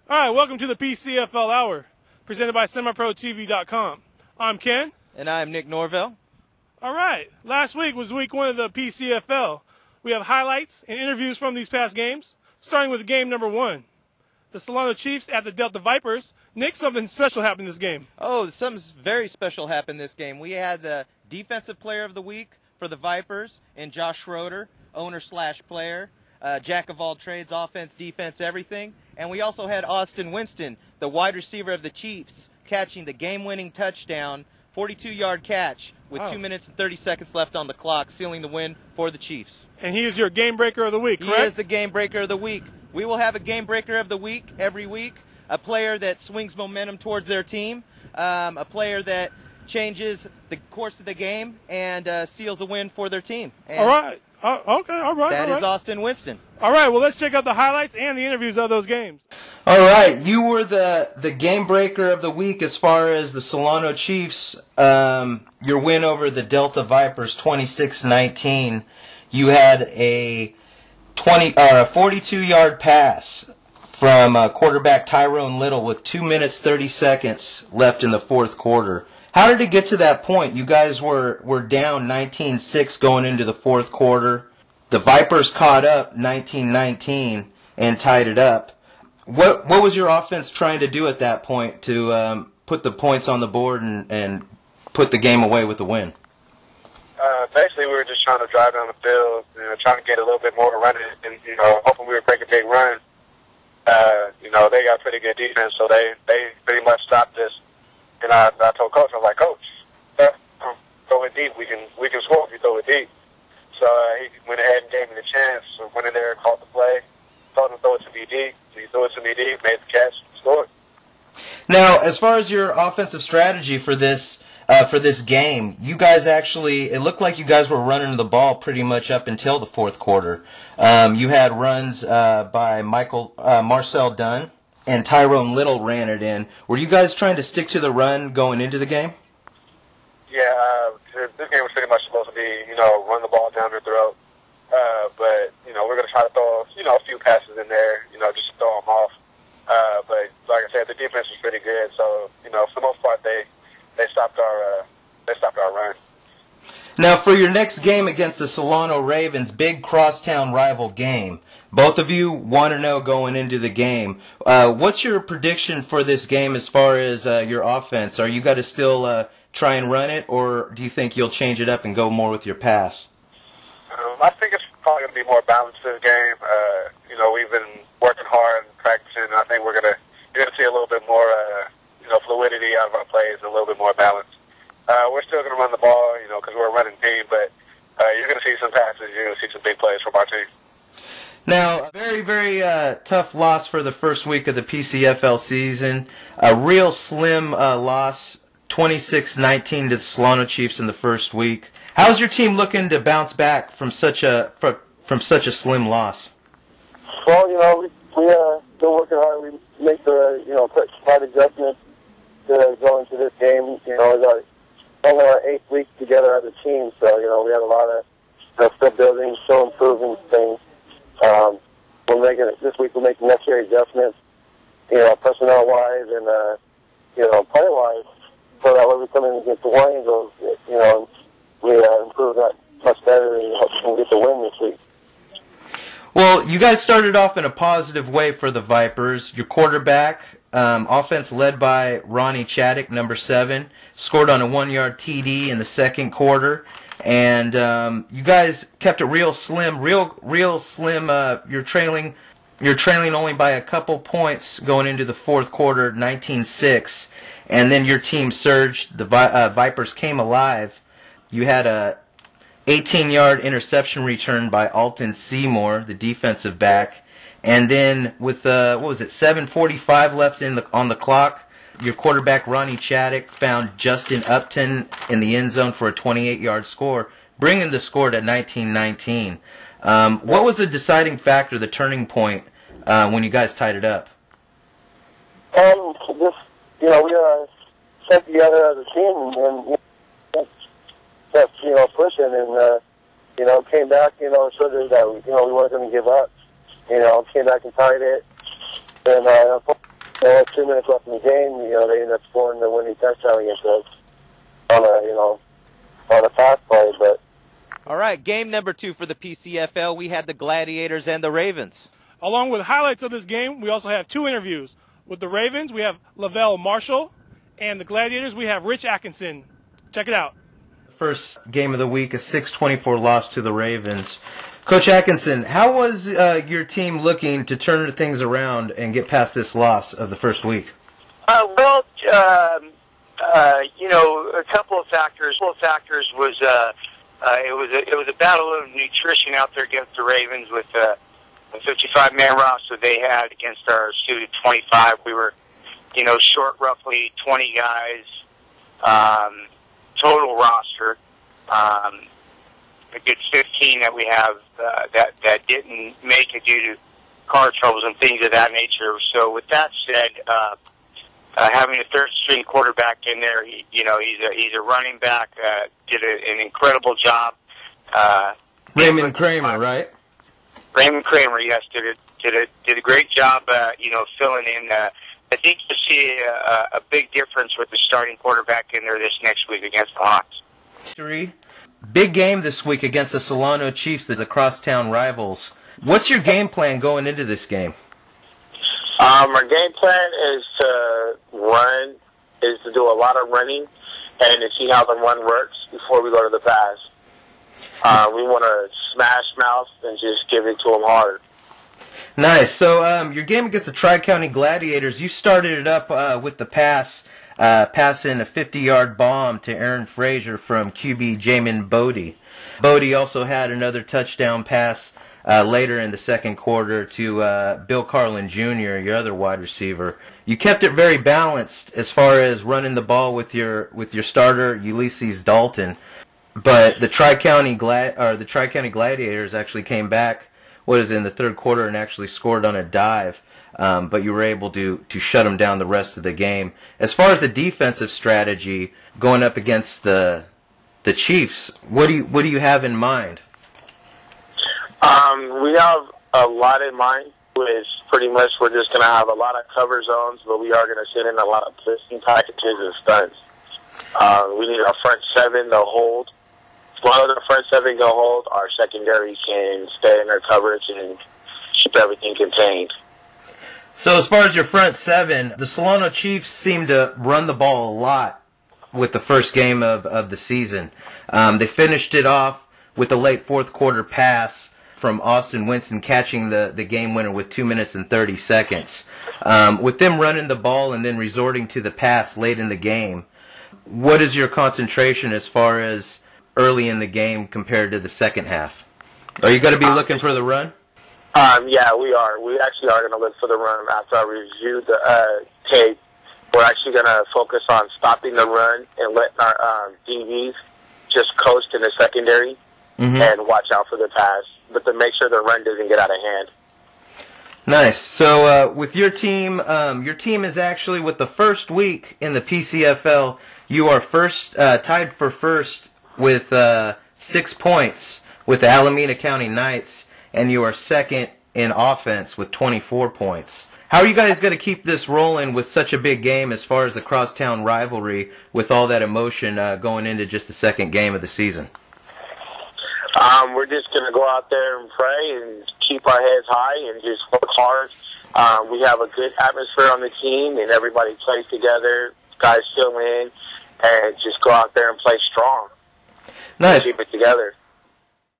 All right, welcome to the PCFL Hour, presented by SemiProTV.com. I'm Ken. And I'm Nick Norvell. All right, last week was week one of the PCFL. We have highlights and interviews from these past games, starting with game number one. The Solano Chiefs at the Delta Vipers. Nick, something special happened in this game. Oh, something very special happened this game. We had the Defensive Player of the Week for the Vipers and Josh Schroeder, owner/player, jack of all trades, offense, defense, everything. And we also had Austin Winston, the wide receiver of the Chiefs, catching the game-winning touchdown, 42-yard catch with 2 minutes and 30 seconds left on the clock, sealing the win for the Chiefs. And he is your game breaker of the week, correct? He is the game breaker of the week. We will have a game breaker of the week every week, a player that swings momentum towards their team, a player that changes the course of the game and seals the win for their team. And all right. Okay, all right. That is Austin Winston. All right, well, let's check out the highlights and the interviews of those games. All right, you were the game breaker of the week as far as the Solano Chiefs, your win over the Delta Vipers, 26-19. You had a 42-yard pass from quarterback Tyrone Little with 2 minutes 30 seconds left in the fourth quarter. How did it get to that point? You guys were down 19-6 going into the fourth quarter. The Vipers caught up 19-19 and tied it up. What was your offense trying to do at that point to put the points on the board and put the game away with the win? Basically, we were just trying to drive down the field, trying to get a little bit more running, and hoping we would break a big run. They got pretty good defense, so they pretty much stopped us. And I told Coach, I was like, Coach, throw it deep. We can score if you throw it deep. So he went ahead and gave me the chance. So went in there, called the play, told him to throw it to me deep. So he threw it to me deep, made the catch, scored. Now, as far as your offensive strategy for this game, you guys actually, it looked like you guys were running the ball pretty much up until the fourth quarter. You had runs by Marcel Dunn, and Tyrone Little ran it in. Were you guys trying to stick to the run going into the game? Yeah, this game was pretty much supposed to be, run the ball down their throat. But, we're going to try to throw, a few passes in there, just to throw them off. But like I said, the defense was pretty good. So, for the most part, they stopped our run. Now, for your next game against the Solano Ravens, big crosstown rival game. Both of you 1-0 going into the game. What's your prediction for this game as far as your offense? Are you going to still try and run it, or do you think you'll change it up and go more with your pass? I think it's probably going to be more balanced this game. We've been working hard and practicing, and I think you're going to see a little bit more fluidity out of our plays and a little bit more balance. We're still going to run the ball, because we're a running team, but you're going to see some passes, you're going to see some big plays from our team. Now, a very, very tough loss for the first week of the PCFL season. A real slim loss, 26-19 to the Solano Chiefs in the first week. How's your team looking to bounce back from such a slim loss? Well, we're still working hard. We make the quick slight adjustments to go into this game. It's only our 8th week together as a team, so we have a lot of still building, still improving things. We're making it this week. We're making necessary adjustments, personnel-wise and play-wise, so that when we come in against the War Angels, we improve that much better and hope we can get the win this week. Well, you guys started off in a positive way for the Vipers. Your quarterback, offense led by Ronnie Chaddick, number 7, scored on a 1-yard TD in the second quarter. And you guys kept it real slim. You're trailing only by a couple points going into the fourth quarter, 19-6. And then your team surged. The Vipers came alive. You had a 18-yard interception return by Alton Seymour, the defensive back. And then with 7:45 left on the clock, your quarterback Ronnie Chaddick found Justin Upton in the end zone for a 28-yard score, bringing the score to 19-19. What was the deciding factor, the turning point, when you guys tied it up? We sat together as a team and pushing and came back, showed us that we weren't going to give up. Came back and tied it. And with 2 minutes left in the game, they ended up scoring the winning touchdown against us on a pass play. But all right, game number 2 for the PCFL. We had the Gladiators and the Ravens. Along with highlights of this game, we also have 2 interviews. With the Ravens, we have Lavelle Marshall, and the Gladiators, we have Rich Atkinson. Check it out. First game of the week, a 6-24 loss to the Ravens. Coach Atkinson, how was your team looking to turn things around and get past this loss of the first week? A couple of factors. Was it was a battle of nutrition out there against the Ravens with a 55-man roster they had against our suited 25. We were, short roughly 20 guys, total roster. A good 15 that we have that didn't make it due to car troubles and things of that nature. So with that said, having a third-string quarterback in there, he's a running back. Did an incredible job. Raymond Kramer, right? Raymond Kramer, yes, did a great job. Filling in. I think you'll see a big difference with the starting quarterback in there this next week against the Hawks. Big game this week against the Solano Chiefs, the crosstown rivals. What's your game plan going into this game? Our game plan is to do a lot of running and to see how the run works before we go to the pass. We want to smash mouth and just give it to them hard. Nice. So your game against the Tri-County Gladiators, you started it up with the passing a 50-yard bomb to Aaron Frazier from QB Jamin Bodie. Bodie also had another touchdown pass later in the second quarter to Bill Carlin Jr., your other wide receiver. You kept it very balanced as far as running the ball with your starter Ulysses Dalton, but the Tri-County Gladiators actually came back in the third quarter and actually scored on a dive. But you were able to shut them down the rest of the game. As far as the defensive strategy going up against the Chiefs, what do you have in mind? We have a lot in mind. Which pretty much we're just going to have a lot of cover zones, but we are going to sit in a lot of blitzing packages and stunts. We need our front 7 to hold. As long as our front 7 can hold, our secondary can stay in their coverage and keep everything contained. So as far as your front 7, the Solano Chiefs seem to run the ball a lot with the first game of the season. They finished it off with a late fourth quarter pass from Austin Winston catching the game winner with 2 minutes and 30 seconds. With them running the ball and then resorting to the pass late in the game, what is your concentration as far as early in the game compared to the second half? Are you going to be looking for the run? Yeah, we are. We actually are going to look for the run after I review the tape. We're actually going to focus on stopping the run and letting our DBs just coast in the secondary and watch out for the pass, but to make sure the run doesn't get out of hand. Nice. So with your team is actually, with the first week in the PCFL, you are tied for first with 6 points with the Alameda County Knights, and you are second in offense with 24 points. How are you guys going to keep this rolling with such a big game as far as the crosstown rivalry with all that emotion going into just the second game of the season? We're just going to go out there and pray and keep our heads high and just work hard. We have a good atmosphere on the team, and everybody plays together. Guys fill in, and just go out there and play strong. Nice. Keep it together.